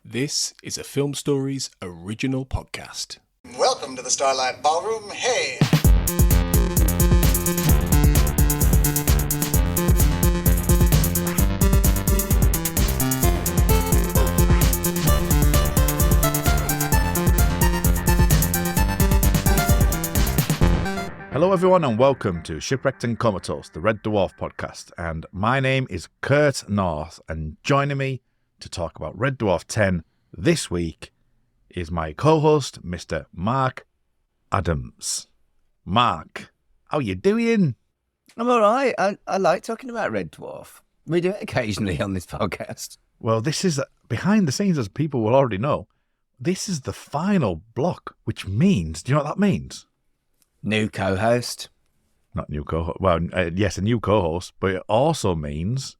This is a Film Stories original podcast. Welcome to the Starlight Ballroom. Hey! Hello everyone and welcome to Shipwrecked and Comatose, the Red Dwarf podcast. And my name is Kurt North, and joining me to talk about Red Dwarf 10 this week is my co-host, Mr. Mark Adams. Mark, how you doing? I'm all right. I like talking about Red Dwarf. We do it occasionally on this podcast. Well, this is behind the scenes, as people will already know. This is the final block, which means, do you know what that means? New co-host. Not new co-host. Well, yes, a new co-host, but it also means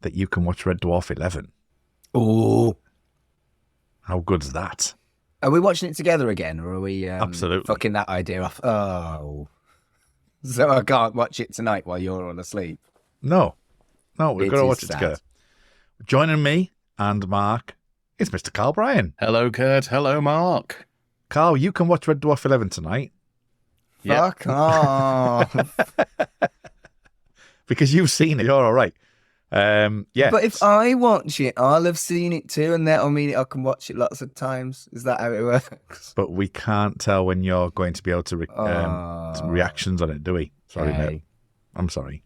that you can watch Red Dwarf 11. Oh. How good's that? Are we watching it together again, or are we Absolutely fucking that idea off? Oh. So I can't watch it tonight while you're all asleep? No, we've got to watch it sad. together. Joining me and Mark is Mr. Carl Bryan. Hello, Kurt. Hello, Mark. Carl, you can watch Red Dwarf 11 tonight. Fuck off. Because you've seen it. You're all right. Yeah. But if I watch it, I'll have seen it too, and that'll mean I can watch it lots of times. Is that how it works? But we can't tell when you're going to be able to some reactions on it, do we? Sorry, Hey. mate. I'm sorry.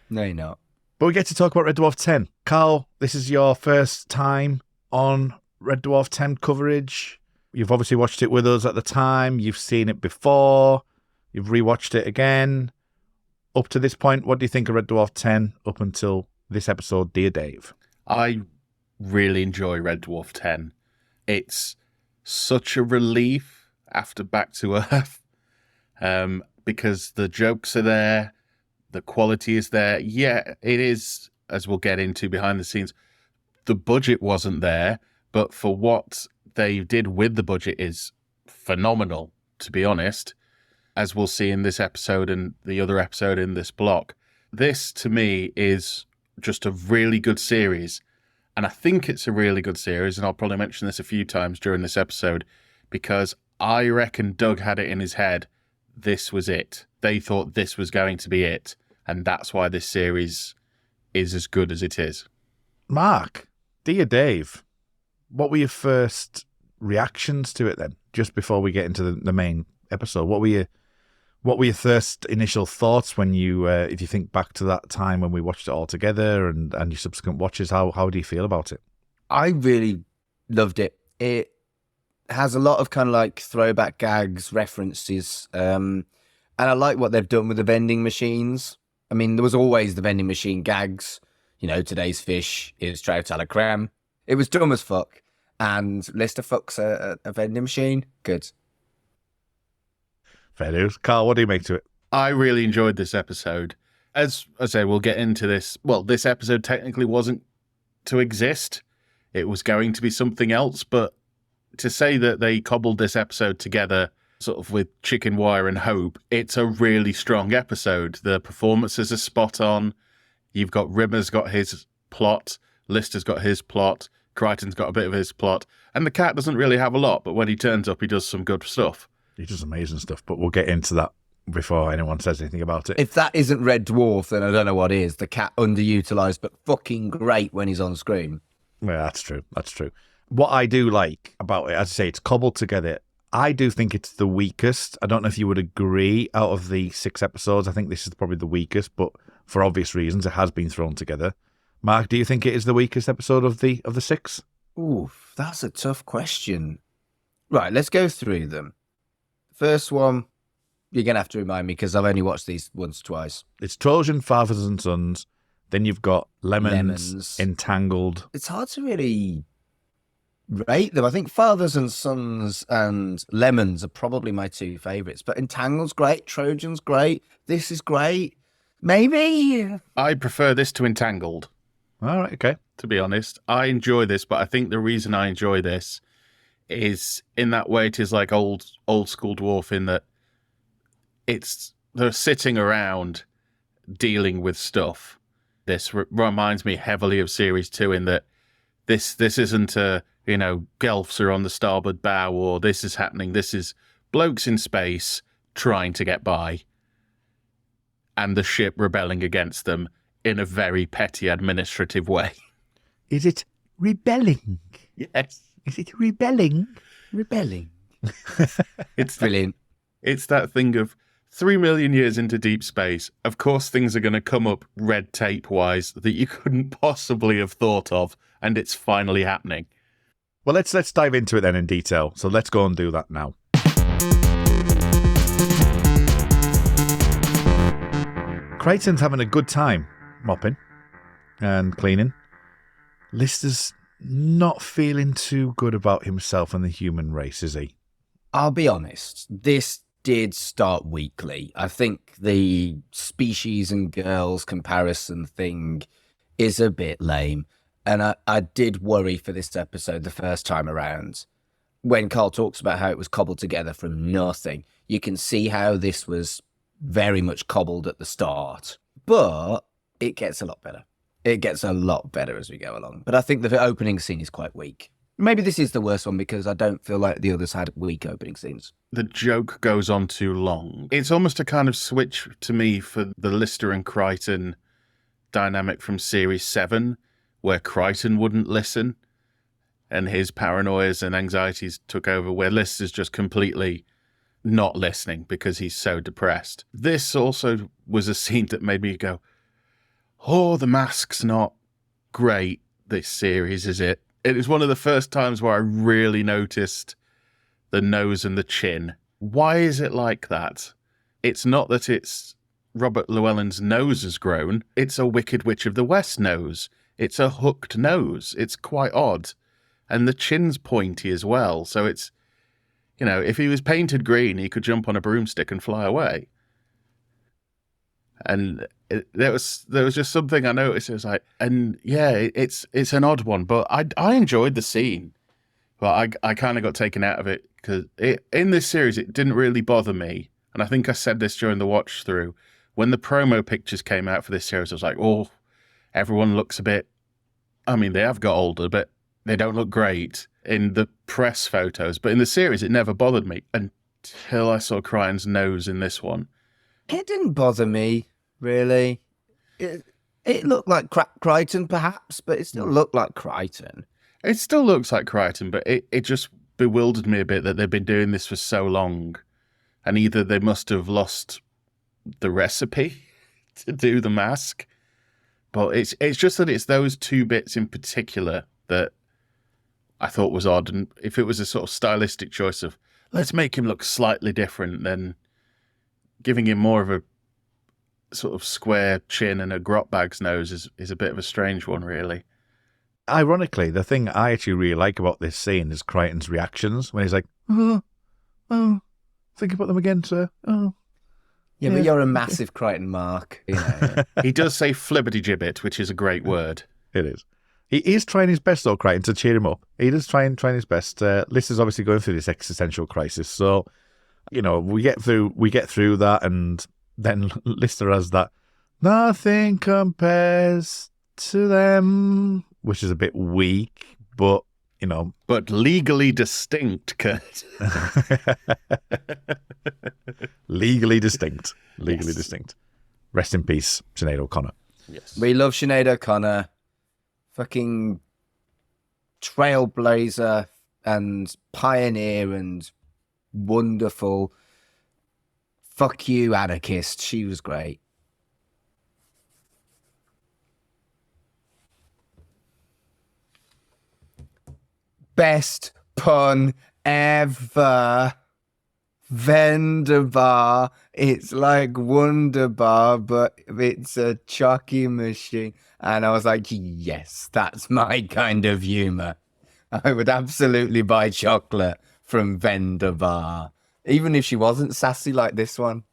No, you're not. But we get to talk about Red Dwarf 10. Carl, this is your first time on Red Dwarf 10 coverage. You've obviously watched it with us at the time. You've seen it before. You've rewatched it again. Up to this point, what do you think of Red Dwarf 10 up until this episode, Dear Dave? I really enjoy Red Dwarf 10. It's such a relief after Back to Earth because the jokes are there, the quality is there. Yeah, it is, as we'll get into behind the scenes, the budget wasn't there, but for what they did with the budget is phenomenal, to be honest, as we'll see in this episode and the other episode in this block. This, to me, is just a really good series. And I think it's a really good series, and I'll probably mention this a few times during this episode, because I reckon Doug had it in his head, this was it. They thought this was going to be it, and that's why this series is as good as it is. Mark, Dear Dave, what were your first reactions to it then, just before we get into the main episode? What were your first initial thoughts when you, if you think back to that time when we watched it all together and your subsequent watches, how do you feel about it? I really loved it. It has a lot of kind of like throwback gags, references, and I like what they've done with the vending machines. I mean, there was always the vending machine gags. You know, today's fish is trout a la creme. It was dumb as fuck. And Lister fucks a vending machine. Good. Fair news. Carl, what do you make to it? I really enjoyed this episode. As I say, we'll get into this. Well, this episode technically wasn't to exist. It was going to be something else. But to say that they cobbled this episode together sort of with chicken wire and hope, it's a really strong episode. The performances are spot on. You've got Rimmer's got his plot. Lister's got his plot. Crichton's got a bit of his plot. And the cat doesn't really have a lot, but when he turns up, he does some good stuff. He does amazing stuff, but we'll get into that before anyone says anything about it. If that isn't Red Dwarf, then I don't know what is. The cat underutilized, but fucking great when he's on screen. Yeah, that's true. That's true. What I do like about it, as I say, it's cobbled together. I do think it's the weakest. I don't know if you would agree. Out of the 6 episodes, I think this is probably the weakest, but for obvious reasons, it has been thrown together. Mark, do you think it is the weakest episode of the 6? Oof, that's a tough question. Right, let's go through them. First one, you're going to have to remind me because I've only watched these once or twice. It's Trojan, Fathers and Sons. Then you've got Lemons. Entangled. It's hard to really rate them. I think Fathers and Sons and Lemons are probably my 2 favourites. But Entangled's great. Trojan's great. This is great. Maybe. I prefer this to Entangled. All right, okay. To be honest, I enjoy this, but I think the reason I enjoy this is in that way it is like old school dwarf in that they're sitting around dealing with stuff. This reminds me heavily of Series 2 in that This isn't a, Guelphs are on the starboard bow, or this is happening. This is blokes in space trying to get by, and the ship rebelling against them in a very petty administrative way. Is it rebelling? Yes. Is it rebelling? Rebelling. It's Brilliant. It's that thing of 3 million years into deep space. Of course, things are going to come up red tape wise that you couldn't possibly have thought of, and it's finally happening. Well, let's dive into it then in detail. So let's go and do that now. Crichton's having a good time mopping and cleaning. Lister's not feeling too good about himself and the human race, is he? I'll be honest, this did start weakly. I think the species and girls comparison thing is a bit lame. And I did worry for this episode the first time around. When Carl talks about how it was cobbled together from nothing, you can see how this was very much cobbled at the start. But it gets a lot better. It gets a lot better as we go along. But I think the opening scene is quite weak. Maybe this is the worst one because I don't feel like the others had weak opening scenes. The joke goes on too long. It's almost a kind of switch to me for the Lister and Crichton dynamic from Series 7, where Crichton wouldn't listen and his paranoias and anxieties took over, where Lister's just completely not listening because he's so depressed. This also was a scene that made me go, oh, the mask's not great this series, is it? It was one of the first times where I really noticed the nose and the chin. Why is it like that? It's not that it's Robert Llewellyn's nose has grown. It's a Wicked Witch of the West nose. It's a hooked nose. It's quite odd. And the chin's pointy as well. So it's, if he was painted green, he could jump on a broomstick and fly away. And there was just something I noticed. It was like, and yeah, it's an odd one, but I enjoyed the scene. But I kind of got taken out of it because in this series, it didn't really bother me. And I think I said this during the watch through. When the promo pictures came out for this series, I was like, oh, everyone looks a bit, they have got older, but they don't look great in the press photos. But in the series, it never bothered me until I saw Crichton's nose in this one. It didn't bother me, really. It looked like Crichton, perhaps, but it still looked like Crichton. It still looks like Crichton, but it just bewildered me a bit that they've been doing this for so long. And either they must have lost the recipe to do the mask, but it's just that it's those two bits in particular that I thought was odd. And if it was a sort of stylistic choice of, let's make him look slightly different, then giving him more of a sort of square chin and a grot bag's nose is a bit of a strange one, really. Ironically, the thing I actually really like about this scene is Crichton's reactions when he's like, think about them again, sir. Oh. Yeah, but you're a massive Crichton mark. He does say flibbity gibbet, which is a great word. It is. He is trying his best, though, Crichton, to cheer him up. He is trying his best. Lister's obviously going through this existential crisis, so we get through that, and then Lister has that nothing compares to them, which is a bit weak, but but legally distinct, Kurt. Legally distinct. Legally distinct. Rest in peace, Sinead O'Connor. Yes. We love Sinead O'Connor. Fucking trailblazer and pioneer and wonderful. Fuck you, anarchist. She was great. Best pun ever. Venderbar. It's like Wonderbar, but it's a chucky machine. And I was like, yes, that's my kind of humour. I would absolutely buy chocolate from Venderbar, even if she wasn't sassy like this one.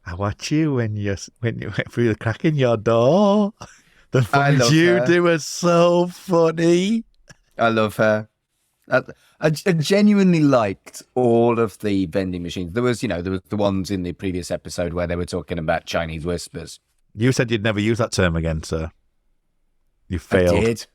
I watch you when you went through the crack in your door. The things you do are so funny. I love her. I genuinely liked all of the vending machines. There was the ones in the previous episode where they were talking about Chinese whispers. You said you'd never use that term again, sir. You failed.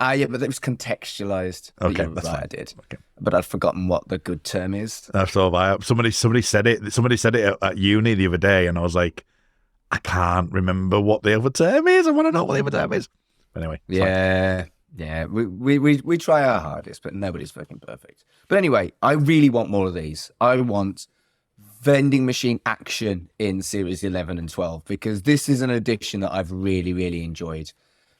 Yeah, but it was contextualized. Okay, You're that's right, fine. I did. Okay. But I'd forgotten what the good term is. So somebody said it. Somebody said it at uni the other day, and I was like, I can't remember what the other term is. I want to know what the other term is. But anyway, it's fine. Yeah. We try our hardest, but nobody's fucking perfect. But anyway, I really want more of these. I want vending machine action in series 11 and 12 because this is an addition that I've really, really enjoyed.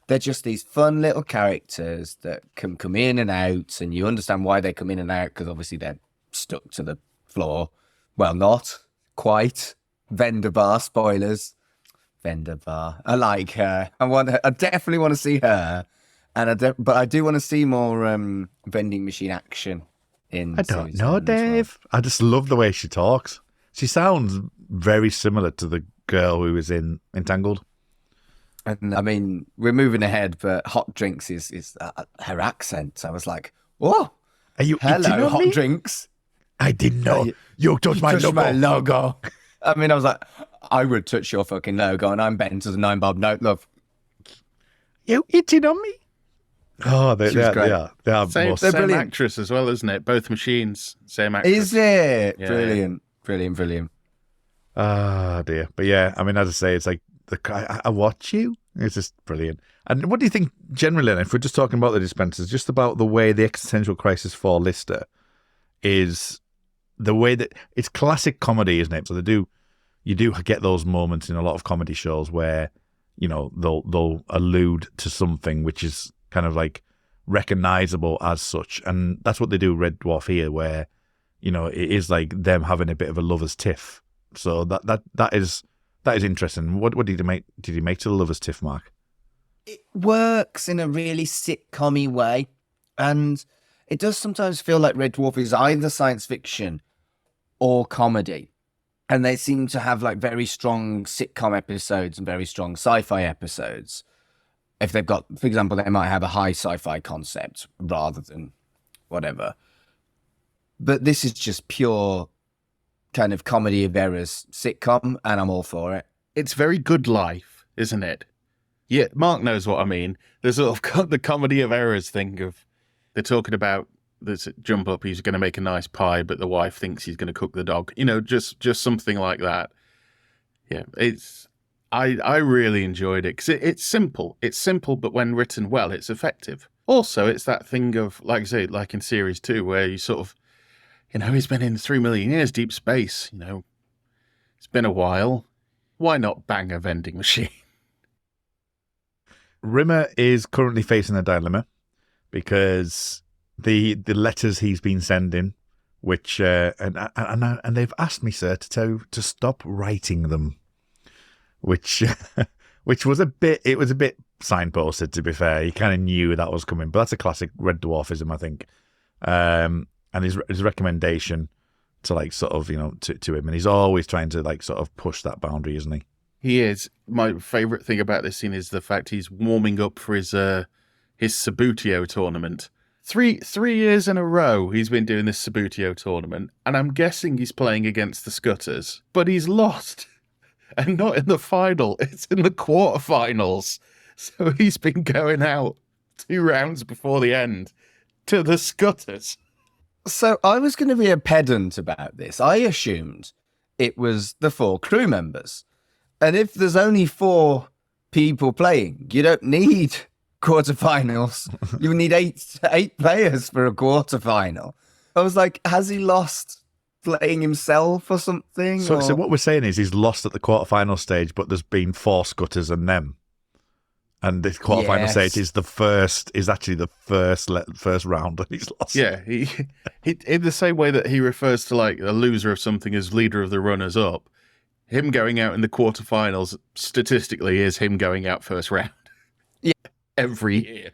They're just these fun little characters that can come in and out, and you understand why they come in and out because obviously they're stuck to the floor. Well, not quite. Vendor bar spoilers. Vendor bar. I like her. I definitely want to see her, but I do want to see more vending machine action in. I don't series know, 11 as well. Dave. I just love the way she talks. She sounds very similar to the girl who was in Entangled. And I mean, we're moving ahead, but hot drinks is her accent. I was like, "Whoa, Are you hello, eating on hot me? drinks." I didn't know. You touched my logo. My logo. I mean, I was like, I would touch your fucking logo, and I'm betting to the 9 bob note, love. You eating on me? Oh, they great. are. They are Same most, brilliant. actress as well, isn't it? Both machines, same actress. Is it? Yeah. Brilliant. ah, dear. But yeah, I mean, as I say, it's like I watch you. It's just brilliant. And what do you think generally? And if we're just talking about the dispensers, just about the way the Existential Crisis 4 Lister is the way that it's classic comedy, isn't it? So you do get those moments in a lot of comedy shows where, you know, they'll allude to something which is kind of like recognizable as such. And that's what they do Red Dwarf here, where, you know, it is like them having a bit of a lover's tiff. So that is interesting. What did you make to the lover's tiff, Mark? It works in a really sitcom-y way, and it does sometimes feel like Red Dwarf is either science fiction or comedy. And they seem to have like very strong sitcom episodes and very strong sci-fi episodes. If they've got, for example, they might have a high sci-fi concept rather than whatever. But this is just pure kind of comedy of errors sitcom, and I'm all for it. It's very Good Life, isn't it? Yeah, Mark knows what I mean. There's sort of the comedy of errors thing of they're talking about this jump up, he's going to make a nice pie, but the wife thinks he's going to cook the dog. You know, just something like that. Yeah, I really enjoyed it because it's simple. It's simple, but when written well, it's effective. Also, it's that thing of, like I say, like in series 2, where you sort of, you know, he's been in 3 million years, deep space, you know, it's been a while. Why not bang a vending machine? Rimmer is currently facing a dilemma because the letters he's been sending, which and they've asked me, sir, to stop writing them, which was a bit signposted, to be fair. He kind of knew that was coming, but that's a classic Red Dwarfism, I think. And his recommendation to, like, sort of, you know, to him, and he's always trying to, like, sort of push that boundary, isn't he? He is. My favourite thing about this scene is the fact he's warming up for his Sabutio tournament. Three years in a row he's been doing this Sabutio tournament, and I'm guessing he's playing against the Scutters, but he's lost. And not in the final, it's in the quarterfinals. So he's been going out 2 rounds before the end to the Scutters. So I was going to be a pedant about this. I assumed it was the 4 crew members. And if there's only 4 people playing, you don't need quarterfinals. You need 8 players for a quarterfinal. I was like, has he lost playing himself or something? So what we're saying is he's lost at the quarterfinal stage, but there's been 4 Scutters and them. And the quarterfinal stage is actually the first round that he's lost. Yeah, he in the same way that he refers to, like, a loser of something as leader of the runners up, him going out in the quarterfinals statistically is him going out first round. Yeah, every year.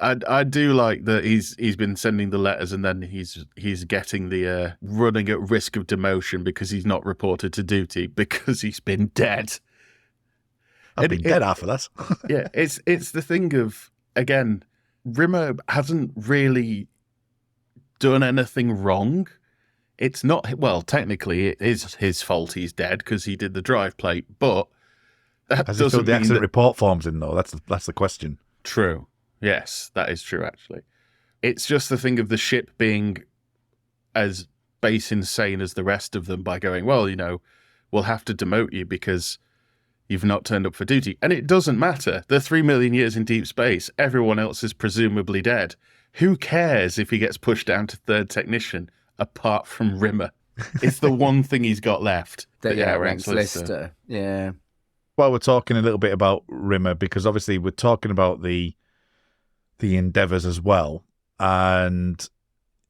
I do like that he's been sending the letters, and then he's getting the running at risk of demotion because he's not reported to duty because he's been dead. I've been dead after that. Yeah, it's the thing of, again, Rimmer hasn't really done anything wrong. It's not, well, technically it is his fault he's dead because he did the drive plate, but that Has he doesn't filled the mean accident that, report forms in, though? That's the question. True. Yes, that is true, actually. It's just the thing of the ship being as base insane as the rest of them by going, well, we'll have to demote you because you've not turned up for duty. And it doesn't matter. They're 3 million years in deep space. Everyone else is presumably dead. Who cares if he gets pushed down to third technician, apart from Rimmer? It's the one thing he's got left. That outranks Lister. Yeah. Well, we're talking a little bit about Rimmer because obviously we're talking about the endeavors as well. And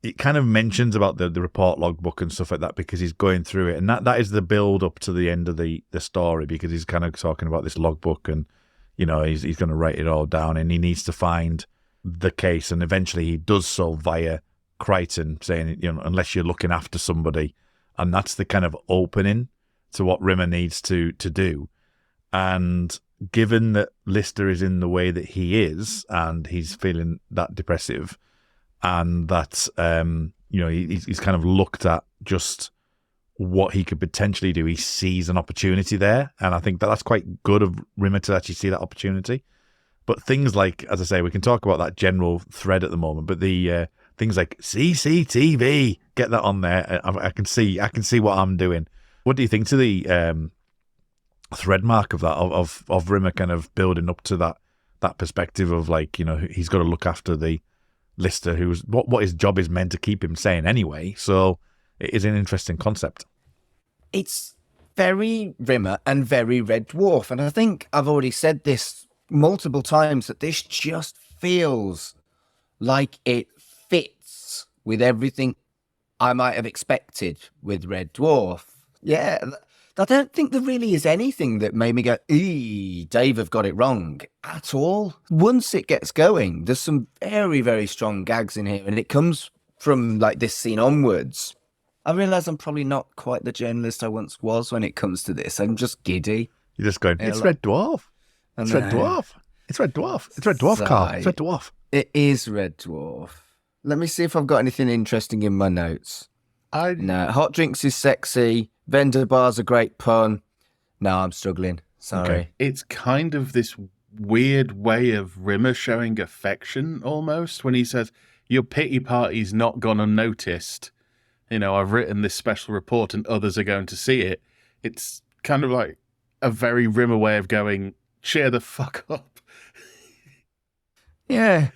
it kind of mentions about the report logbook and stuff like that because he's going through it. And that is the build up to the end of the story because he's kind of talking about this logbook and, he's going to write it all down and he needs to find the case. And eventually he does so via Crichton saying, unless you're looking after somebody. And that's the kind of opening to what Rimmer needs to do. And given that Lister is in the way that he is and he's feeling that depressive, and that, he's kind of looked at just what he could potentially do. He sees an opportunity there. And I think that's quite good of Rimmer to actually see that opportunity. But things like, as I say, we can talk about that general thread at the moment, but the things like CCTV, get that on there. I can see what I'm doing. What do you think to the thread mark of that, of Rimmer kind of building up to that perspective of he's got to look after the Lister, who's what his job is meant to keep him sane anyway. So it is an interesting concept. It's very Rimmer and very Red Dwarf. And I think I've already said this multiple times that this just feels like it fits with everything I might have expected with Red Dwarf. Yeah, I don't think there really is anything that made me go, Dave have got it wrong at all. Once it gets going, there's some very, very strong gags in here, and it comes from this scene onwards. I realise I'm probably not quite the journalist I once was when it comes to this. I'm just giddy. You're just going, it's Red Dwarf. It's Red Dwarf. It's Red Dwarf. It's Red Dwarf, Carl. It's Red Dwarf. It is Red Dwarf. Let me see if I've got anything interesting in my notes. No, hot drinks is sexy. Vendor bar's a great pun. No, I'm struggling. Sorry. Okay. It's kind of this weird way of Rimmer showing affection almost when he says, your pity party's not gone unnoticed. I've written this special report and others are going to see it. It's kind of like a very Rimmer way of going, cheer the fuck up. Yeah.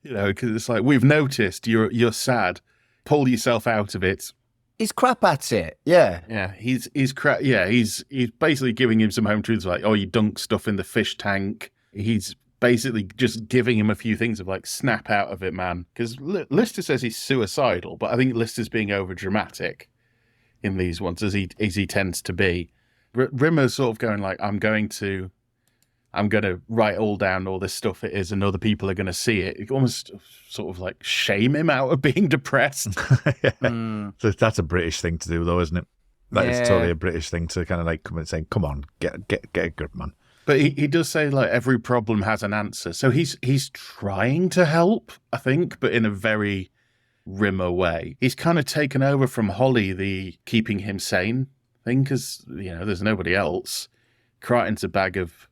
Because it's like, we've noticed you're sad. Pull yourself out of it. He's crap at it. Yeah. Yeah, he's crap. Yeah, he's basically giving him some home truths like, oh, you dunk stuff in the fish tank. He's basically just giving him a few things of snap out of it, man. Because Lister says he's suicidal, but I think Lister's being over dramatic in these ones as he tends to be. Rimmer's sort of going I'm going to write all down all this stuff it is and other people are going to see it. It almost sort of shame him out of being depressed. So that's a British thing to do though, isn't it? That is totally a British thing to kind of come and say, come on, get a grip, man. But he does say every problem has an answer. So he's trying to help, I think, but in a very Rimmer way. He's kind of taken over from Holly, the keeping him sane thing, because, there's nobody else. Crichton's a bag of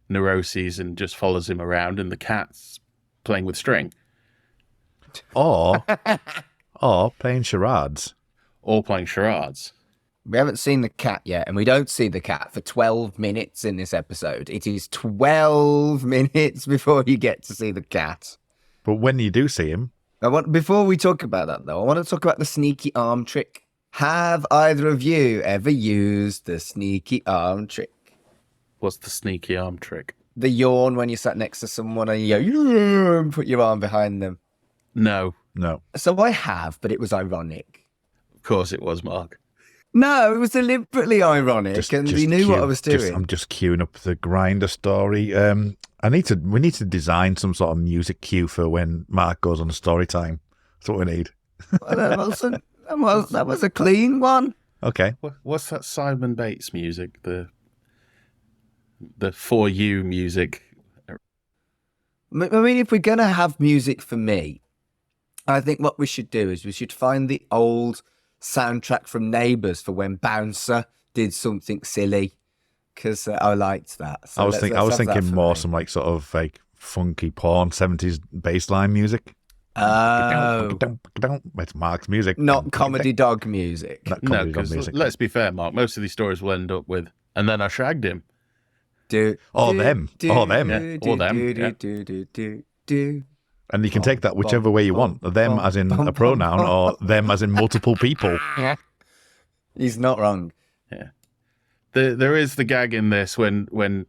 neuroses and just follows him around, and the cat's playing with string. Or playing charades. Or playing charades. We haven't seen the cat yet, and we don't see the cat for 12 minutes in this episode. It is 12 minutes before you get to see the cat. But when you do see him... Before we talk about that, though, I want to talk about the sneaky arm trick. Have either of you ever used the sneaky arm trick? What's the sneaky arm trick? The yawn when you sat next to someone and you go, and put your arm behind them. No. So I have, but it was ironic. Of course it was, Mark. No, it was deliberately ironic, and he knew what I was doing. I'm just queuing up the Grinder story. We need to design some sort of music cue for when Mark goes on a story time. That's what we need. Well, that was a clean one. Okay. What's that Simon Bates music? The For You music. I mean, if we're going to have music for me, I think what we should do is we should find the old soundtrack from Neighbours for when Bouncer did something silly, because I liked that. So I was thinking more me. some sort of funky porn 70s bassline music. Oh, It's Mark's music. not comedy dog music. Not No, comedy dog because music. let's be fair, Mark. Most of these stories will end up with, and then I shagged him. Or them. Yeah, or them, yeah. And you can take that whichever way you want. Them as in a pronoun or them as in multiple people. He's not wrong. Yeah. There is the gag in this when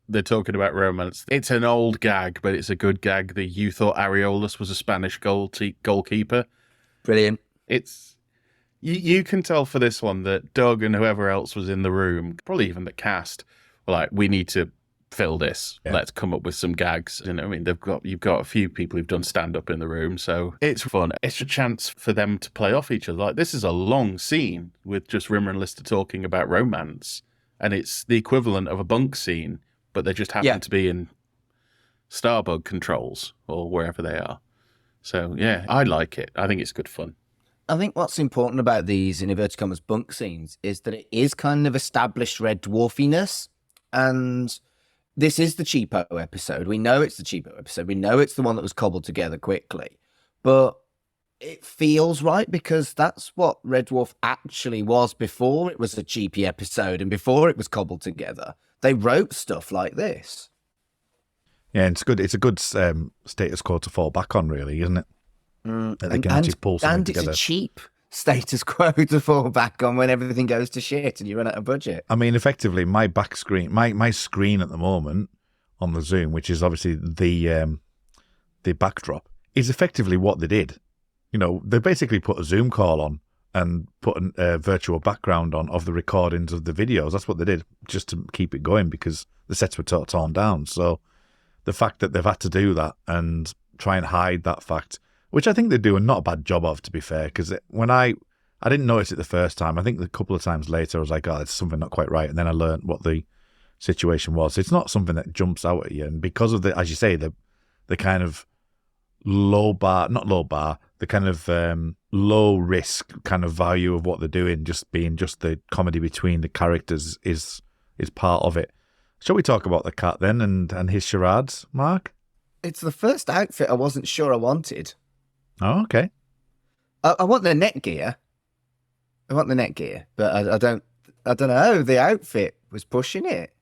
they're talking about romance. It's an old gag, but it's a good gag. You thought Areolas was a Spanish goalkeeper. Brilliant. It's you can tell for this one that Doug and whoever else was in the room, probably even the cast, were like, we need to fill this. Yeah. Let's come up with some gags. You know, I mean, you've got a few people who've done stand up in the room, so it's fun. It's a chance for them to play off each other. Like, this is a long scene with just Rimmer and Lister talking about romance, and it's the equivalent of a bunk scene, but they just happen to be in Starbug controls or wherever they are. So yeah, I like it. I think it's good fun. I think what's important about these, in inverted commas, bunk scenes is that it is kind of established Red Dwarfiness. And this is the cheapo episode. We know it's the cheapo episode. We know it's the one that was cobbled together quickly. But it feels right because that's what Red Dwarf actually was before it was a cheapy episode and before it was cobbled together. They wrote stuff like this. Yeah, it's good. It's a good status quo to fall back on, really, isn't it? That they can actually pull something together. And it's a cheap status quo to fall back on when everything goes to shit and you run out of budget. I mean, effectively, my back screen, my screen at the moment on the Zoom, which is obviously the backdrop, is effectively what they did. You know, they basically put a Zoom call on and put a virtual background on of the recordings of the videos. That's what they did, just to keep it going because the sets were torn down. So the fact that they've had to do that and try and hide that fact, which I think they do a not a bad job of, to be fair, because when I didn't notice it the first time. I think a couple of times later I was like, oh, there's something not quite right. And then I learned what the situation was. It's not something that jumps out at you. And because of the, as you say, the kind of the kind of low risk kind of value of what they're doing, just being just the comedy between the characters is part of it. Shall we talk about the cat then and his charades, Mark? It's the first outfit I wasn't sure I wanted. Oh, okay. I want the netgear. But I don't know. The outfit was pushing it.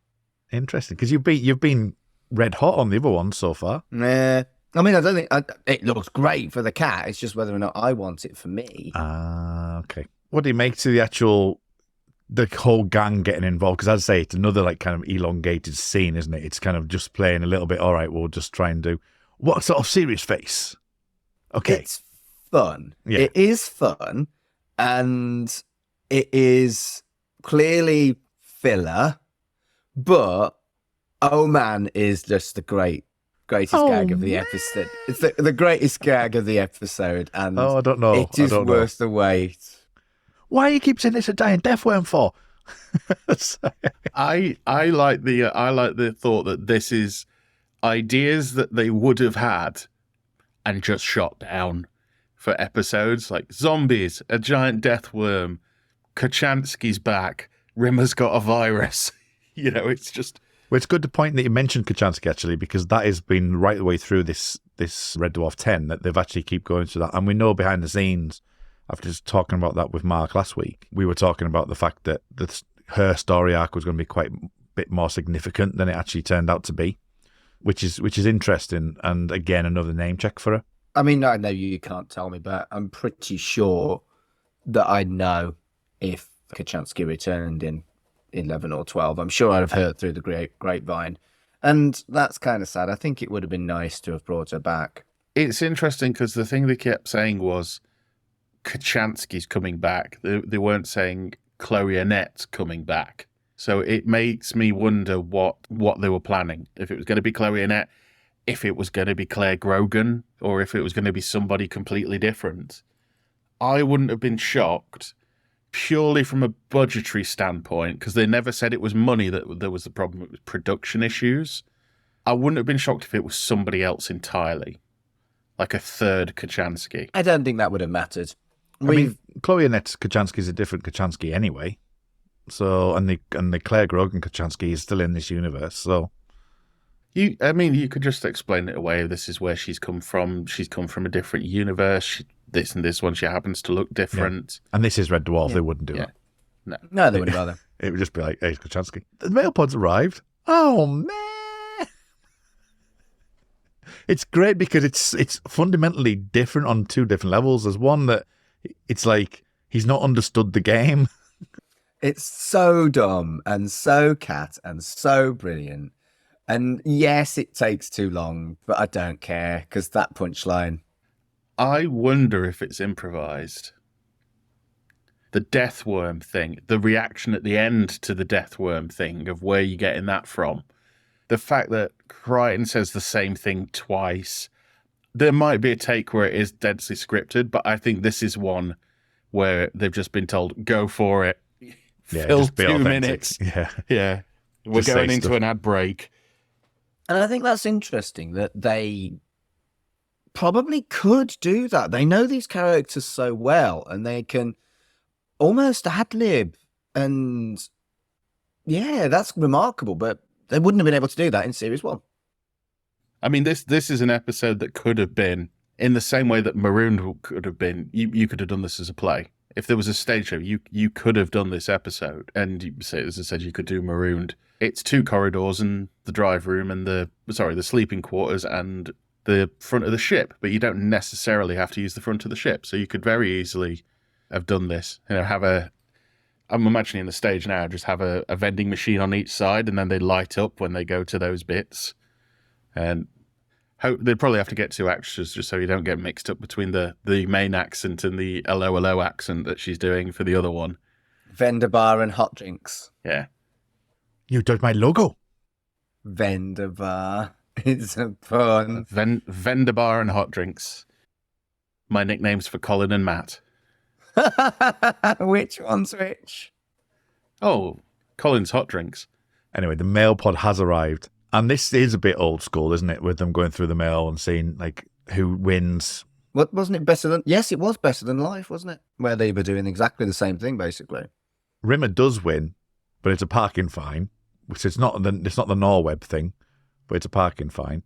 Interesting, because you've been red hot on the other one so far. Nah. I mean, I don't think it looks great for the cat. It's just whether or not I want it for me. Okay. What do you make to the whole gang getting involved? Because as I say, it's another like kind of elongated scene, isn't it? It's kind of just playing a little bit. All right, we'll just try and do what sort of serious face. Okay, it's fun. Yeah. It is fun, and it is clearly filler. But oh man, is just the greatest gag of the episode. It's the greatest gag of the episode, and I don't know. It is worth the wait. Why you keep saying it's a dying death worm for? I like the thought that this is ideas that they would have had and just shot down for episodes, like zombies, a giant death worm, Kachansky's back, Rimmer's got a virus. You know, it's just. Well, it's good to point that you mentioned Kachansky, actually, because that has been right the way through this Red Dwarf 10, that they've actually keep going through that. And we know behind the scenes, after just talking about that with Mark last week, we were talking about the fact that her story arc was going to be quite a bit more significant than it actually turned out to be, which is interesting. And again, another name check for her. I mean, I know you can't tell me, but I'm pretty sure that I know if Kachansky returned in 11 or 12. I'm sure I'd have heard through the grapevine. And that's kind of sad. I think it would have been nice to have brought her back. It's interesting because the thing they kept saying was Kachansky's coming back. They weren't saying Chloe Annette's coming back. So it makes me wonder what they were planning. If it was going to be Chloe Annette, if it was going to be Claire Grogan, or if it was going to be somebody completely different. I wouldn't have been shocked purely from a budgetary standpoint, because they never said it was money that there was the problem. It was production issues. I wouldn't have been shocked if it was somebody else entirely, like a third Kachansky. I don't think that would have mattered. I mean, Chloe Annette's Kachansky is a different Kachansky anyway. So, and the Claire Grogan Kachansky is still in this universe. So, You could just explain it away. This is where she's come from. She's come from a different universe. This and this one, she happens to look different. And this is Red Dwarf. They wouldn't do that. No, they wouldn't bother. It would just be like, hey, Kachansky. The mail pod's arrived. Oh, man. It's great because it's fundamentally different on two different levels. There's one that it's like he's not understood the game. It's so dumb and so cat and so brilliant. And yes, it takes too long, but I don't care because that punchline. I wonder if it's improvised. The death worm thing, the reaction at the end to the death worm thing of where you're getting that from. The fact that Crichton says the same thing twice. There might be a take where it is densely scripted, but I think this is one where they've just been told, go for it. Yeah, Fill just be 2 authentic. minutes. Yeah. Yeah. We're Just say going into stuff. an ad break. And I think that's interesting that they probably could do that. They know these characters so well and they can almost ad-lib. And yeah, that's remarkable, but they wouldn't have been able to do that in series 1. I mean, this is an episode that could have been, in the same way that Marooned could have been, you could have done this as a play. If there was a stage show, you could have done this episode. And as I said, you could do Marooned. It's 2 corridors and the drive room and the sleeping quarters and the front of the ship, but you don't necessarily have to use the front of the ship. So you could very easily have done this. I'm imagining the stage now, just have a vending machine on each side and then they light up when they go to those bits. And they'd probably have to get 2 actors just so you don't get mixed up between the main accent and the hello accent that she's doing for the other one. Vendor bar and hot drinks. Yeah. You did my logo. Vendor bar. It's a pun. Vendor bar and hot drinks. My nicknames for Colin and Matt. Which one's which? Oh, Colin's hot drinks. Anyway, the mail pod has arrived. And this is a bit old school, isn't it? With them going through the mail and seeing like who wins. What wasn't it better than? Yes, it was better than Life, wasn't it? Where they were doing exactly the same thing, basically. Rimmer does win, but it's a parking fine, which is not the Norweb thing, but it's a parking fine.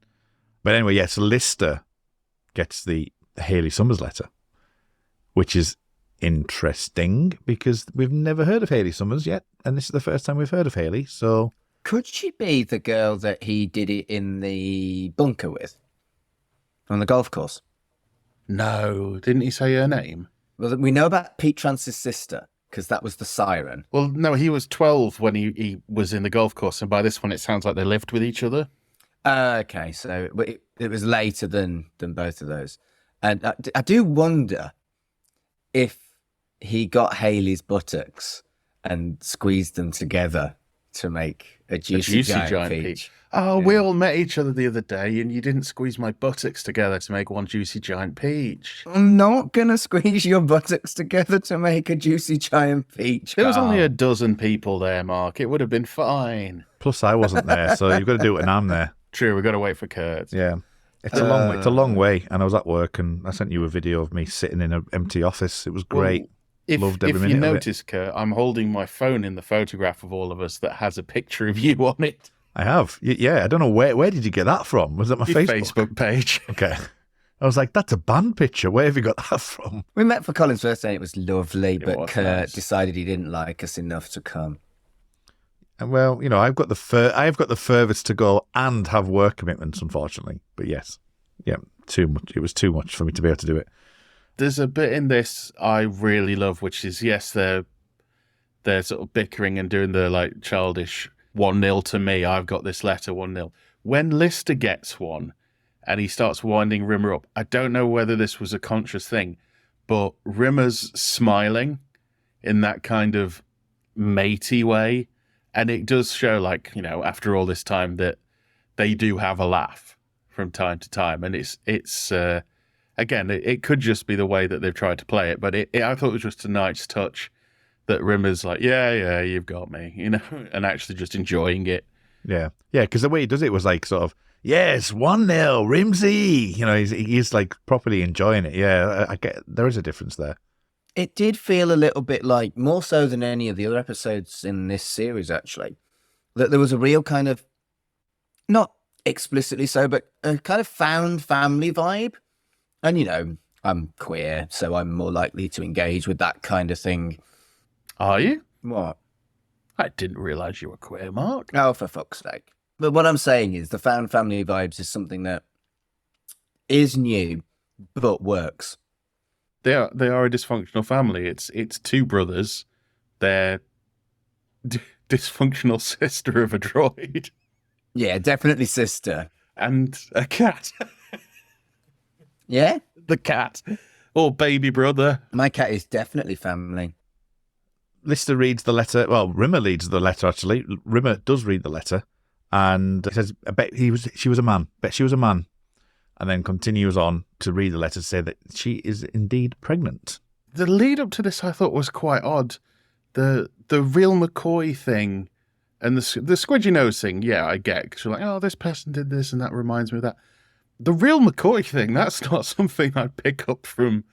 But anyway, yes, Lister gets the Haley Summers letter, which is interesting because we've never heard of Haley Summers yet, and this is the first time we've heard of Haley. So could she be the girl that he did it in the bunker with on the golf course? No, didn't he say her name? Well, we know about Pete Trance's sister because that was the siren. Well, no, he was 12 when he was in the golf course, and by this one it sounds like they lived with each other. Okay, so it was later than both of those. And I do wonder if he got Haley's buttocks and squeezed them together to make a juicy giant peach. Oh, yeah. We all met each other the other day and you didn't squeeze my buttocks together to make one juicy giant peach. I'm not going to squeeze your buttocks together to make a juicy giant peach. There was only a dozen people there, Mark. It would have been fine. plus I wasn't there, so you've got to do it when I'm there. True, we've got to wait for Kurt. Yeah. It's a long way, and I was at work, and I sent you a video of me sitting in an empty office. It was great. Loved every minute of it. If you notice, Kurt, I'm holding my phone in the photograph of all of us that has a picture of you on it. I have. Yeah, I don't know where did you get that from? Was it my Your Facebook? Facebook page? Okay. I was like, that's a band picture. Where have you got that from? We met for Colin's birthday, and it was lovely, but was Kurt nice. decided he didn't like us enough to come. And well, you know, I've got the furthest to go and have work commitments, unfortunately. But yes, yeah, too much. It was too much for me to be able to do it. There's a bit in this I really love, which is, yes, they're sort of bickering and doing the like childish 1-0 to me. I've got this letter 1-0. When Lister gets one and he starts winding Rimmer up, I don't know whether this was a conscious thing, but Rimmer's smiling in that kind of matey way. And it does show, like, you know, after all this time that they do have a laugh from time to time. And it's again, it could just be the way that they've tried to play it, but I thought it was just a nice touch that Rimmer's like, yeah, you've got me, you know, and actually just enjoying it. Yeah, because the way he does it was like sort of, yes, 1-0, Rimsey. You know, he's like properly enjoying it. Yeah, I get there is a difference there. It did feel a little bit like, more so than any of the other episodes in this series, actually, that there was a real kind of, not explicitly so, but a kind of found family vibe. And, you know, I'm queer, so I'm more likely to engage with that kind of thing. Are you? What? I didn't realise you were queer, Mark. Oh, for fuck's sake. But what I'm saying is the found family vibes is something that is new, but works. They are a dysfunctional family. It's two brothers. They're dysfunctional sister of a droid. Yeah, definitely sister. And a cat. Yeah? The cat. Or baby brother. My cat is definitely family. Lister reads the letter. Well, Rimmer reads the letter, actually. Rimmer does read the letter. And it says, I bet she was a man. Bet she was a man. And then continues on to read the letter to say that she is indeed pregnant. The lead up to this I thought was quite odd. The real McCoy thing and the squidgy nose thing, yeah, I get. Because you're like, oh, this person did this and that reminds me of that. The real McCoy thing, that's not something I'd pick up from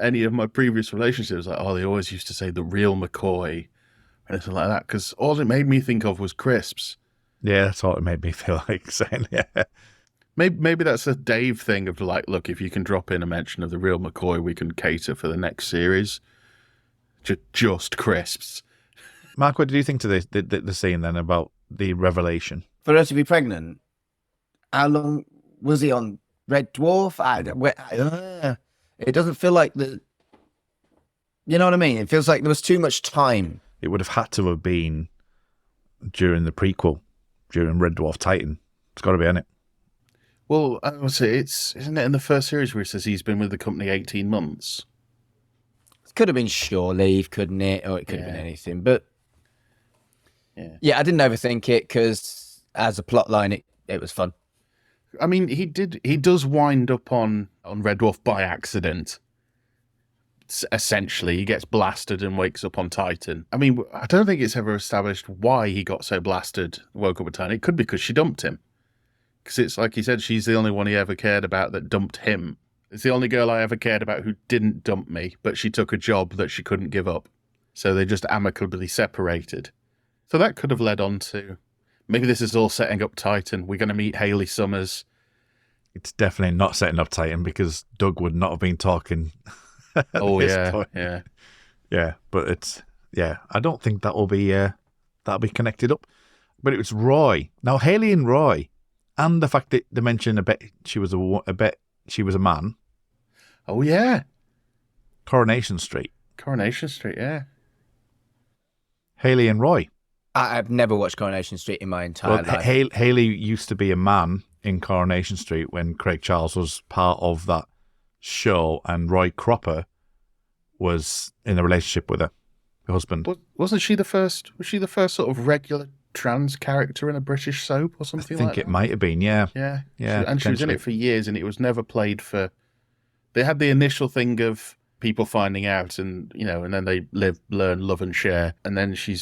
any of my previous relationships. Like, oh, they always used to say the real McCoy, anything like that. Because all it made me think of was crisps. Yeah, that's all it made me feel like saying, yeah. Maybe that's a Dave thing of like, look, if you can drop in a mention of the real McCoy, we can cater for the next series. Just crisps. Mark, what did you think to the scene then about the revelation? For her to be pregnant, how long was he on Red Dwarf? It doesn't feel like the... You know what I mean? It feels like there was too much time. It would have had to have been during the prequel, during Red Dwarf Titan. It's got to be in it. Well, I would say isn't it in the first series where he says he's been with the company 18 months? It could have been shore leave, couldn't it? Or it could have been anything. But yeah, I didn't overthink it because as a plot line, it was fun. I mean, he does wind up on Red Dwarf by accident. Essentially, he gets blasted and wakes up on Titan. I mean, I don't think it's ever established why he got so blasted, woke up on Titan. It could be because she dumped him. Because it's like he said, she's the only one he ever cared about that dumped him. It's the only girl I ever cared about who didn't dump me, but she took a job that she couldn't give up. So they just amicably separated. So that could have led on to, maybe this is all setting up Titan. We're going to meet Hayley Summers. It's definitely not setting up Titan because Doug would not have been talking. Oh, yeah. Yeah. Yeah, but it's, yeah, I don't think that'll be connected up. But it was Roy. Now, Hayley and Roy, and the fact that they mentioned she was a man. Oh, yeah. Coronation Street, yeah. Hayley and Roy. I've never watched Coronation Street in my entire life. Hayley used to be a man in Coronation Street when Craig Charles was part of that show, and Roy Cropper was in a relationship with her husband. Wasn't she the first? Was she the first sort of regular trans character in a British soap or something? I think it might have been. Yeah. And she was in it for years, and it was never played for. They had the initial thing of people finding out, and and then they live, learn, love, and share, and then she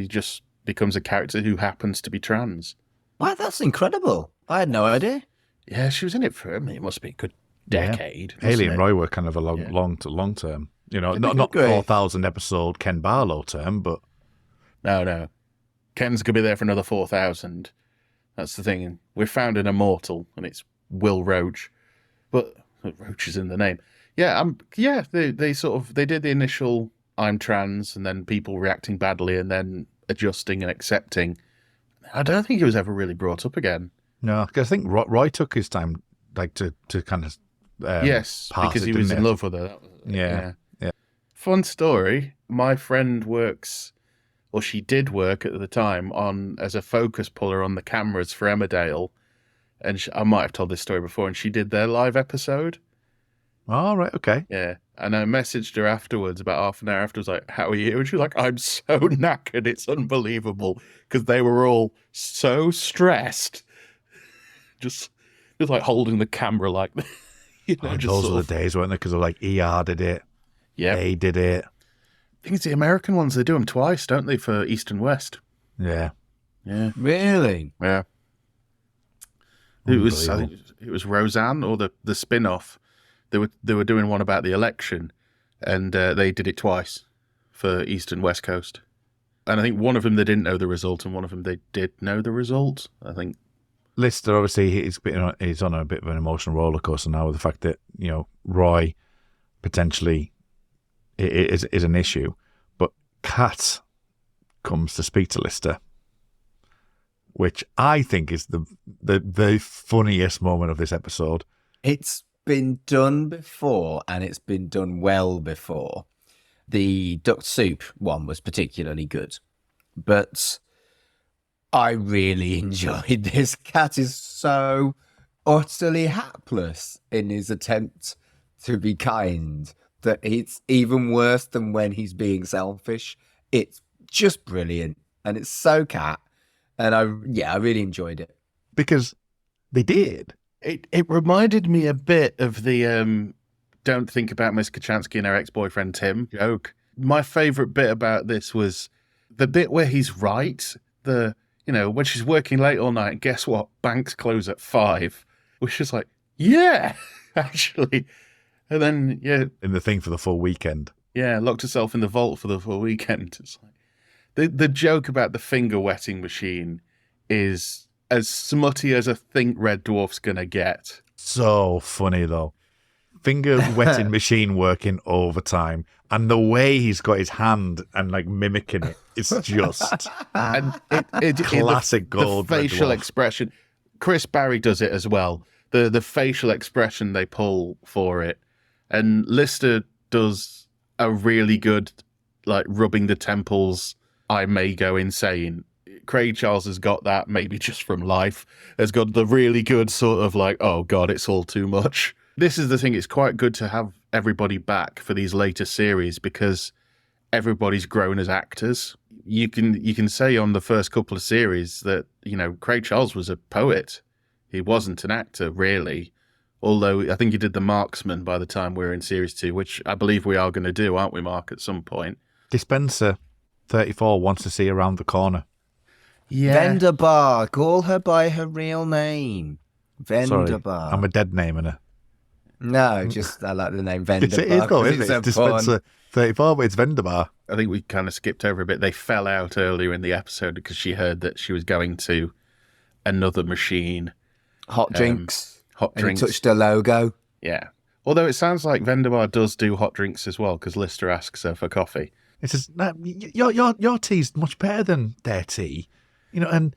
just becomes a character who happens to be trans. Wow, that's incredible! I had no idea. Yeah, she was in it for. I mean, it must be a good decade. Yeah. Hayley and Roy were kind of a long term. Not 4,000 episode Ken Barlow term, but no. Ken's gonna be there for another 4,000. That's the thing. We've found an immortal, and it's Will Roach, but Roach is in the name. Yeah, they did the initial I'm trans, and then people reacting badly, and then adjusting and accepting. I don't think it was ever really brought up again. No, because I think Roy took his time, like to kind of yes, because he was in love with her. Yeah. Fun story. My friend works, or she did work at the time, as a focus puller on the cameras for Emmerdale, and I might have told this story before. And she did their live episode. Oh, right, okay. Yeah, and I messaged her afterwards, about half an hour afterwards, like, "How are you?" And she was like, "I'm so knackered, it's unbelievable," because they were all so stressed, just like holding the camera, like, those are the days, weren't they? Because they're like, ER did it, yeah, A did it. I think it's the American ones. They do them twice, don't they, for East and West? Yeah. Really? Yeah. It was Roseanne, or the spin-off. They were doing one about the election, and they did it twice for East and West Coast. And I think one of them they didn't know the result, and one of them they did know the result. I think Lister, obviously, he's on a bit of an emotional roller coaster now with the fact that, Roy potentially is an issue. But Kat comes to speak to Lister, which I think is the funniest moment of this episode. It's been done before, and it's been done well before. The duck soup one was particularly good, but I really enjoyed this. Cat is so utterly hapless in his attempt to be kind that it's even worse than when he's being selfish. It's just brilliant, and it's so Cat, and I really enjoyed it Because they did. It reminded me a bit of the don't think about Miss Kachansky and her ex-boyfriend Tim joke. My favourite bit about this was the bit where he's right. When she's working late all night, guess what? Banks close at 5. Which is like, yeah, actually. And then, In the thing for the full weekend. Yeah, locked herself in the vault for the full weekend. It's like the joke about the finger wetting machine is as smutty as I think Red Dwarf's going to get. So funny, though. Finger wetting machine working overtime. And the way he's got his hand and mimicking it, it's just And classic gold. The Red facial Dwarf. expression. Chris Barry does it as well. The facial expression they pull for it. And Lister does a really good, rubbing the temples, I may go insane. Craig Charles has got that, maybe just from life, has got the really good sort of oh God, it's all too much. This is the thing, it's quite good to have everybody back for these later series because everybody's grown as actors. You can say on the first couple of series that, Craig Charles was a poet. He wasn't an actor, really. Although I think he did The Marksman by the time we're in series 2, which I believe we are going to do, aren't we, Mark, at some point? Dispenser 34 wants to see around the corner. Yeah. Vendor Bar, call her by her real name. Vendor Sorry, Bar. I'm a dead naming her. No, just I like the name Vendor It Bar. is though, 'cause isn't it? It's a pun. Dispenser 34, but it's Vendor Bar. I think we kind of skipped over a bit. They fell out earlier in the episode because she heard that she was going to another machine. Hot drinks. Hot And drinks. he touched her logo. Yeah. Although it sounds like Vendor Bar does do hot drinks as well because Lister asks her for coffee. It says, "No, your tea's much better than their tea. I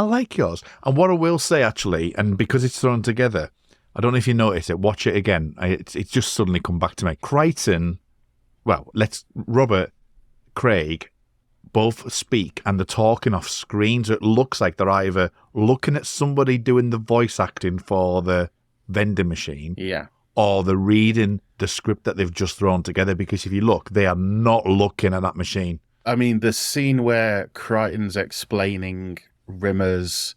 like yours." And what I will say, actually, and because it's thrown together, I don't know if you notice it, watch it again. It's just suddenly come back to me. Crichton, Robert, Craig, both speak and they're talking off screen. So it looks like they're either looking at somebody doing the voice acting for the vending machine. Yeah. Or they're reading the script that they've just thrown together, because if you look, they are not looking at that machine. I mean, the scene where Crichton's explaining Rimmer's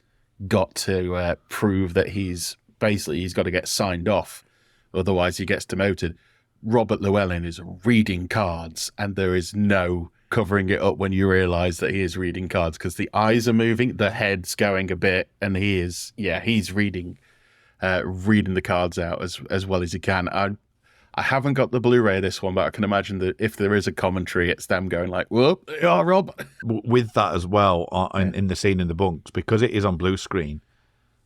got to prove that he's got to get signed off, otherwise he gets demoted. Robert Llewellyn is reading cards, and there is no covering it up when you realise that he is reading cards because the eyes are moving, the head's going a bit, and he's reading the cards out as well as he can. I haven't got the Blu-ray of this one, but I can imagine that if there is a commentary, it's them going "Whoop, yeah, Rob." With that as well, in the scene in the bunks, because it is on blue screen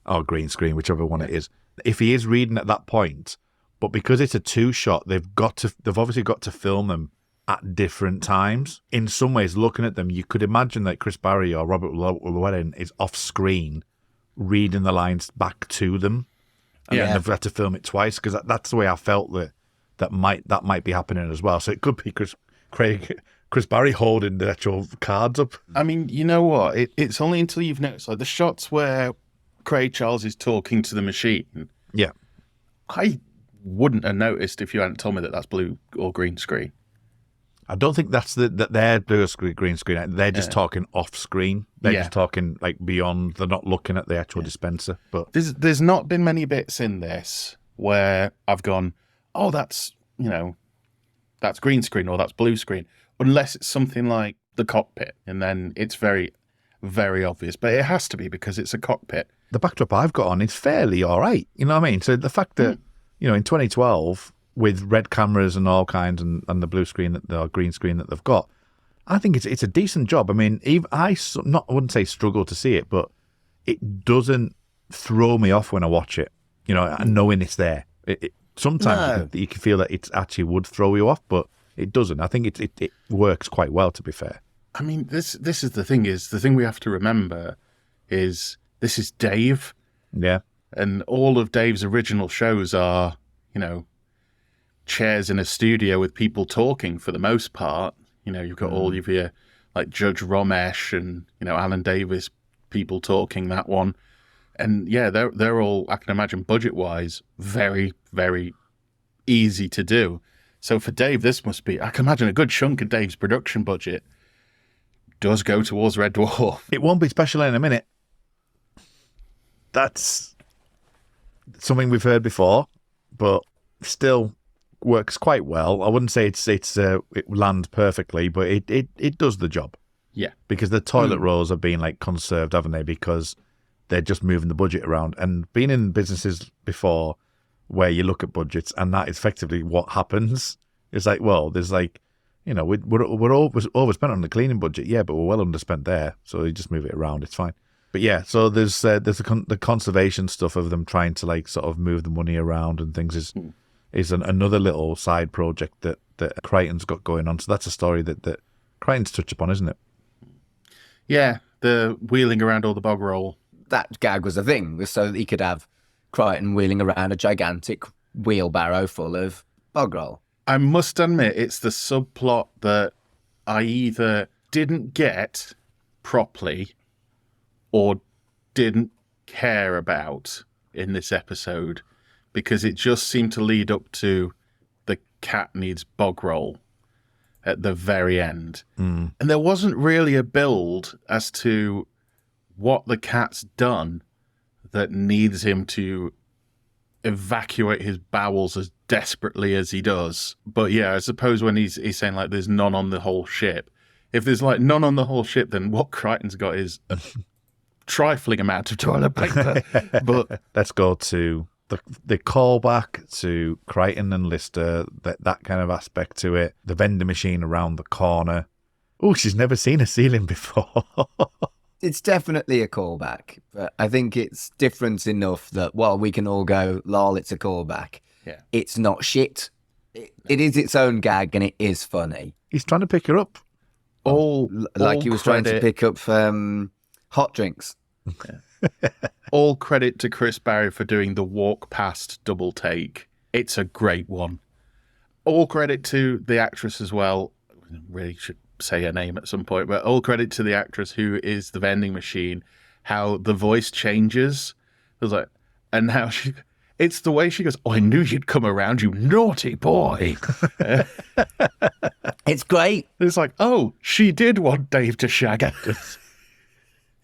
or green screen, whichever one it is. If he is reading at that point, but because it's a 2-shot, they've obviously got to film them at different times. In some ways, looking at them, you could imagine that Chris Barry or Robert Llewellyn is off screen reading the lines back to them. And then they've had to film it twice, because that's the way I felt that might be happening as well. So it could be Chris Barry holding the actual cards up. I mean, you know what? It's only until you've noticed the shots where Craig Charles is talking to the machine. Yeah, I wouldn't have noticed if you hadn't told me that that's blue or green screen. I don't think that's that they're blue screen, green screen. They're just talking off screen. They're just talking beyond. They're not looking at the actual dispenser. But there's not been many bits in this where I've gone, oh, that's green screen or that's blue screen, unless it's something like the cockpit, and then it's very, very obvious. But it has to be because it's a cockpit. the backdrop I've got on is fairly all right. You know what I mean? So the fact that in 2012. With red cameras and all kinds, and the blue screen or green screen that they've got, I think it's a decent job. I mean, I wouldn't say struggle to see it, but it doesn't throw me off when I watch it, knowing it's there. Sometimes you can feel that it actually would throw you off, but it doesn't. I think it works quite well, to be fair. I mean, this is the thing we have to remember is this is Dave. Yeah. And all of Dave's original shows are, chairs in a studio with people talking for the most part. You've got all of your, like, Judge Ramesh and, Alan Davis people talking, that one. And yeah, they're all, I can imagine, budget-wise, very, very easy to do. So for Dave, this must be, I can imagine a good chunk of Dave's production budget does go towards Red Dwarf. It won't be special in a minute. That's something we've heard before, but still works quite well. I wouldn't say it lands perfectly, but it does the job. Yeah. Because the toilet rolls are being, like, conserved, haven't they? Because they're just moving the budget around. And being in businesses before where you look at budgets and that is effectively what happens, it's like, well, there's like, we're overspent on the cleaning budget, yeah, but we're well underspent there. So you just move it around, it's fine. But yeah, so there's the conservation stuff of them trying to, like, sort of move the money around and things is another little side project that Crichton's got going on. So that's a story that Crichton's touch upon, isn't it? Yeah, the wheeling around all the bog roll. That gag was a thing, so that he could have Crichton wheeling around a gigantic wheelbarrow full of bog roll. I must admit, it's the subplot that I either didn't get properly or didn't care about in this episode, because it just seemed to lead up to the cat needs bog roll at the very end. And there wasn't really a build as to what the cat's done that needs him to evacuate his bowels as desperately as he does. But yeah, I suppose when he's saying, like, there's none on the whole ship, if there's, like, none on the whole ship, then what Crichton's got is a trifling amount of toilet paper. But let's go to the callback to Crichton and Lister, that kind of aspect to it. The vending machine around the corner. Oh, she's never seen a ceiling before. It's definitely a callback, but I think it's different enough that while we can all go, lol, it's a callback, it's not shit. It is its own gag and it is funny. He's trying to pick her up. Like he was trying to pick up hot drinks. All credit to Chris Barry for doing the walk past double take. It's a great one. All credit to the actress as well. Really should say her name at some point, but all credit to the actress who is the vending machine. How the voice changes. It was like, and how it's the way she goes, "Oh, I knew you'd come around, you naughty boy." It's great. It's like, oh, she did want Dave to shag her.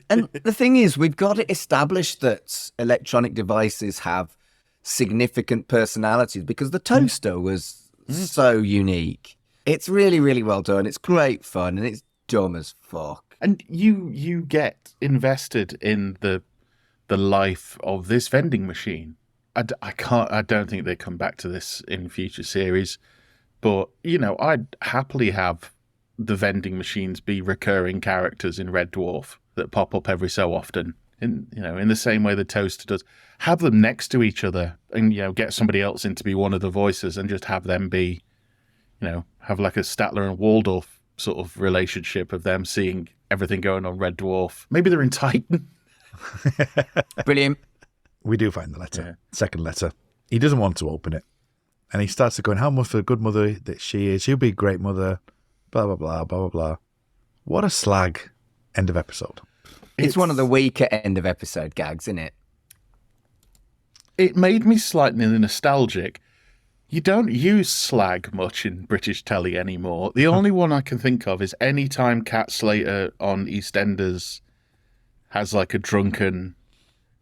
And the thing is, we've got it established that electronic devices have significant personalities because the toaster was so unique. It's really, really well done. It's great fun and it's dumb as fuck. And you get invested in the life of this vending machine. I don't think they come back to this in future series, but I'd happily have the vending machines be recurring characters in Red Dwarf that pop up every so often, in the same way the toaster does. Have them next to each other, and get somebody else in to be one of the voices, and just have them be, have like a Statler and Waldorf sort of relationship of them seeing everything going on Red Dwarf. Maybe they're in Titan. Brilliant. We do find the letter, second letter. He doesn't want to open it, and he starts to going, "How much of a good mother that she is. She'll be a great mother." Blah blah blah blah blah blah. What a slag! End of episode. It's one of the weaker end of episode gags, isn't it? It made me slightly nostalgic. You don't use slag much in British telly anymore. The only one I can think of is any time Cat Slater on EastEnders has like a drunken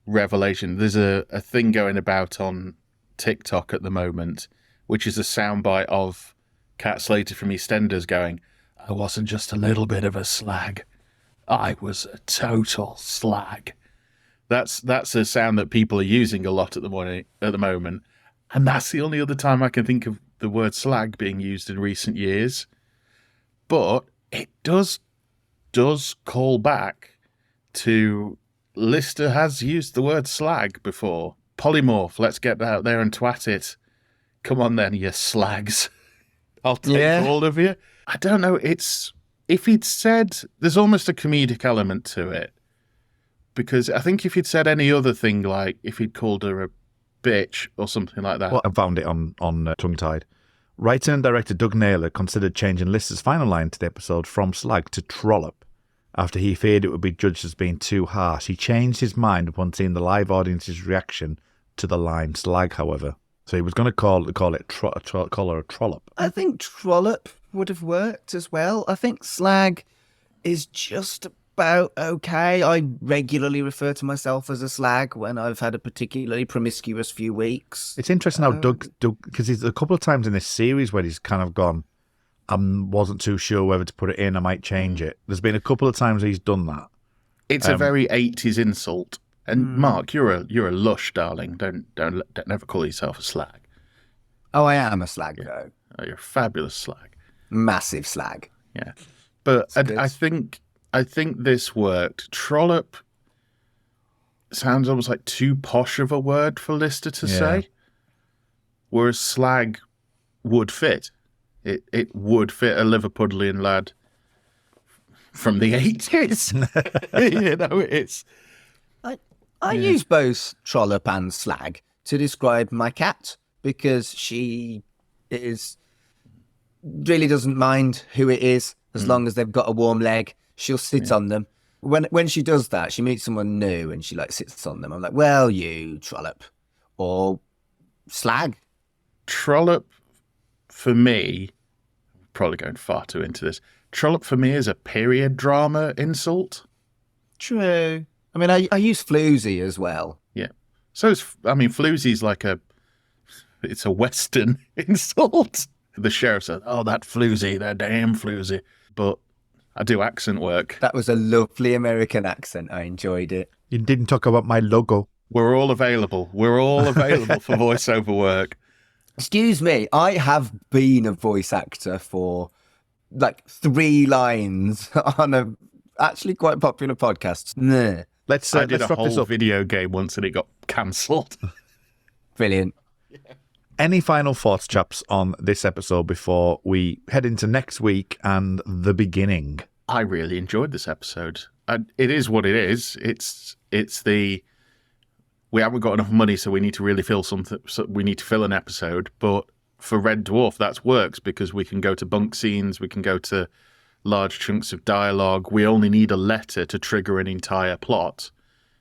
revelation. There's a thing going about on TikTok at the moment, which is a soundbite of Cat Slater from EastEnders going, "I wasn't just a little bit of a slag. I was a total slag." That's a sound that people are using a lot at the moment. And that's the only other time I can think of the word slag being used in recent years. But it does call back to Lister has used the word slag before. Polymorph, let's get out there and twat it. Come on then, you slags. I'll take all of you. I don't know, if he'd said, there's almost a comedic element to it. Because I think if he'd said any other thing, like if he'd called her a bitch or something like that. Well, I found it on Tongue Tied. Writer and director Doug Naylor considered changing Lister's final line to the episode from slag to trollop. After he feared it would be judged as being too harsh, he changed his mind upon seeing the live audience's reaction to the line slag, however. So he was going to call her a trollop. I think trollop would have worked as well. I think slag is just about okay. I regularly refer to myself as a slag when I've had a particularly promiscuous few weeks. It's interesting how Doug, because he's a couple of times in this series where he's kind of gone, I wasn't too sure whether to put it in, I might change it. There's been a couple of times he's done that. It's a very 80s insult. And Mark, you're a lush, darling. Don't ever call yourself a slag. Oh, I am a slag, though. Oh, you're a fabulous slag. Massive slag. Yeah. But I think this worked. Trollop sounds almost like too posh of a word for Lister to say. Whereas slag would fit. It would fit a Liverpudlian lad from the 80s. You know, it's... I use both trollop and slag to describe my cat because she really doesn't mind who it is as long as they've got a warm leg. She'll sit on them. When she does that, she meets someone new and she like sits on them. I'm like, well, you trollop or slag. Trollop for me, probably going far too into this. Trollop for me is a period drama insult. True. I mean, I use floozy as well. Yeah. So floozy's like it's a Western insult. The sheriff said, oh, that floozy, that damn floozy. But I do accent work. That was a lovely American accent. I enjoyed it. You didn't talk about my logo. We're all available. We're all available for voiceover work. Excuse me, I have been a voice actor for like 3 lines on a actually quite popular podcast. Nah. I did a whole video game once and it got cancelled. Brilliant. Any final thoughts, chaps, on this episode before we head into next week and the beginning? I really enjoyed this episode. It is what it is. It's the... We haven't got enough money, so we need to really fill something. So we need to fill an episode. But for Red Dwarf, that works because we can go to bunk scenes, we can go to large chunks of dialogue. We only need a letter to trigger an entire plot.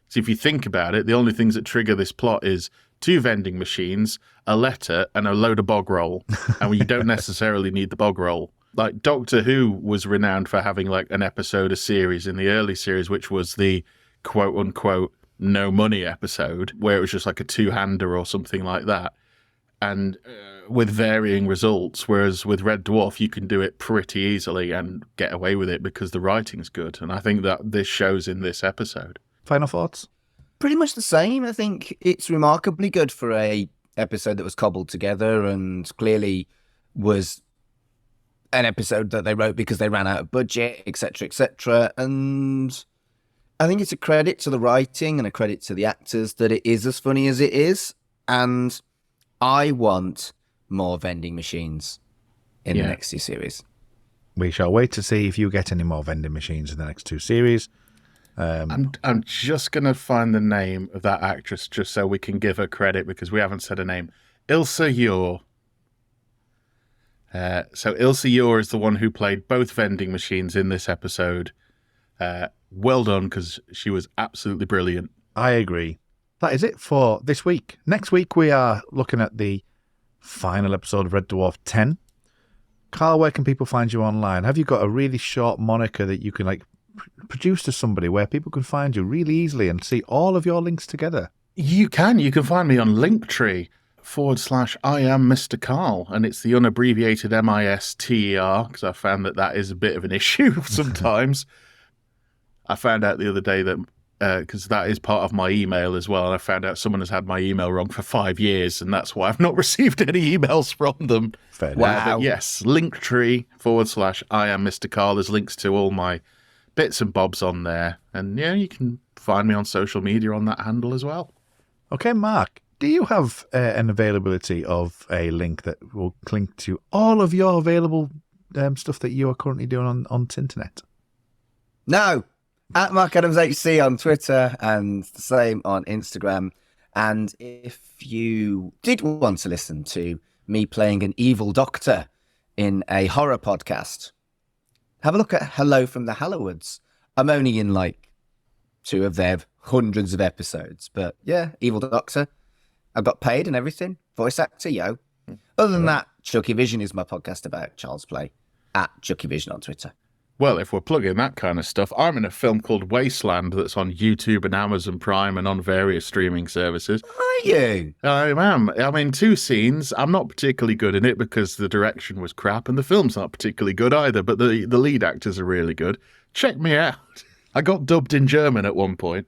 So if you think about it, the only things that trigger this plot is 2 vending machines, a letter, and a load of bog roll. And you don't necessarily need the bog roll. Like Doctor Who was renowned for having like an episode a series in the early series, which was the quote unquote no money episode, where it was just like a 2-hander or something like that. And with varying results, whereas with Red Dwarf, you can do it pretty easily and get away with it because the writing's good. And I think that this shows in this episode. Final thoughts? Pretty much the same. I think it's remarkably good for a episode that was cobbled together and clearly was an episode that they wrote because they ran out of budget, etc., etc. And I think it's a credit to the writing and a credit to the actors that it is as funny as it is. And I want more vending machines in the next 2 series. We shall wait to see if you get any more vending machines in the next 2 series. I'm just going to find the name of that actress just so we can give her credit because we haven't said her name. Ilsa Yor. So Ilsa Yor is the one who played both vending machines in this episode. Well done, because she was absolutely brilliant. I agree. That is it for this week. Next week, we are looking at the final episode of Red Dwarf 10. Carl, where can people find you online? Have you got a really short moniker that you can like produce to somebody where people can find you really easily and see all of your links together? You can. You can find me on Linktree /I am Mr. Carl, and it's the unabbreviated MISTER because I found that is a bit of an issue sometimes. I found out the other day that because that is part of my email as well, and I found out someone has had my email wrong for 5 years, and that's why I've not received any emails from them. Fair enough. Wow. But yes, Linktree /I am Mr. Carl. There's links to all my bits and bobs on there, and yeah, you can find me on social media on that handle as well. Okay, Mark, do you have an availability of a link that will link to all of your available stuff that you are currently doing on Tinternet? No, at Mark Adams HC on Twitter and the same on Instagram. And if you did want to listen to me playing an evil doctor in a horror podcast, have a look at Hello from the Hallowoods. I'm only in like 2 of their hundreds of episodes, but yeah, evil doctor. I got paid and everything. Voice actor, yo. Other than that, Chucky Vision is my podcast about child's play. At Chucky Vision on Twitter. Well, if we're plugging that kind of stuff, I'm in a film called Wasteland that's on YouTube and Amazon Prime and on various streaming services. Are you? I am. I'm in 2 scenes. I'm not particularly good in it because the direction was crap and the film's not particularly good either, but the lead actors are really good. Check me out. I got dubbed in German at one point.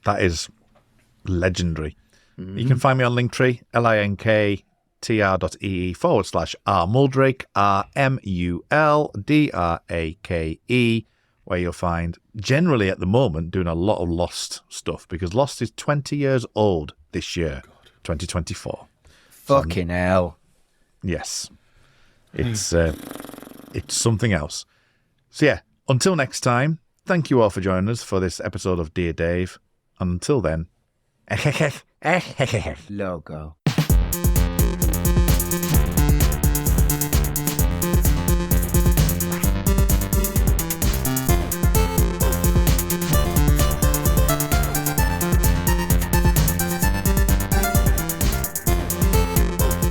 That is legendary. You can find me on Linktree, linktr.ee/rmuldrake, RMULDRAKE, where you'll find, generally at the moment, doing a lot of Lost stuff, because Lost is 20 years old this year, 2024. Fucking hell. Yes. It's something else. So yeah, until next time, thank you all for joining us for this episode of Dear Dave. And until then, Logo.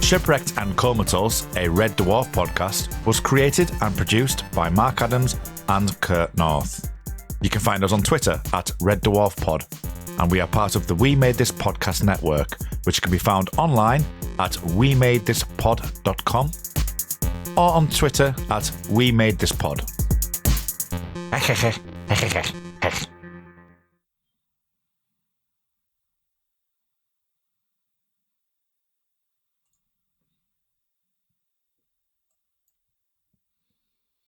Shipwrecked and Comatose, a Red Dwarf podcast, was created and produced by Mark Adams and Kurt North. You can find us on Twitter at Red Dwarf Pod, and we are part of the We Made This Podcast network, which can be found online at wemadethispod.com or on Twitter at We Made This Pod.